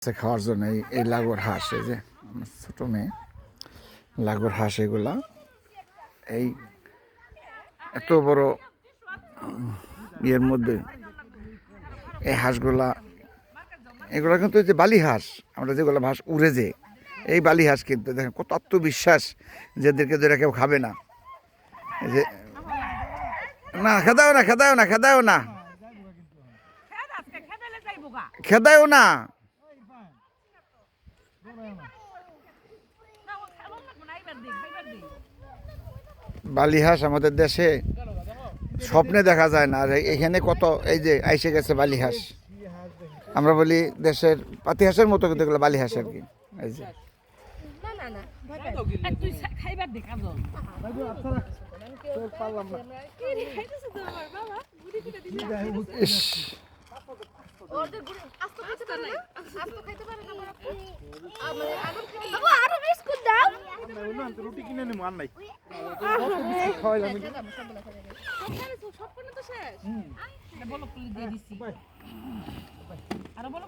খাওয়ার জন্য এই লাগর হাঁস, এই যে আমার ছোটো মেয়ে লাগর হাঁস, এগুলা এই এত বড় ইয়ের মধ্যে এই হাঁসগুলা, এগুলো কিন্তু যে বালি হাঁস, আমরা যেগুলো হাঁস উড়ে যে এই বালি হাঁস, কিন্তু দেখেন কত আত্মবিশ্বাস, যেদেরকে ধরে কেউ খাবে না। এই যে না খেদাও না, খেদাও না, খেদাও না, খেদাও না। বালি হাঁস আমাদের দেশে স্বপ্নে দেখা যায় না, আর এখানে কত এই যে আইসে গেছে বালি হাঁস। আমরা বলি দেশের পাতি হাঁসের মতো, কিন্তু এগুলো বালি হাঁস আর কি। এই যে ইস, রুটি কিনে নিবো আর নাই। আরো বলো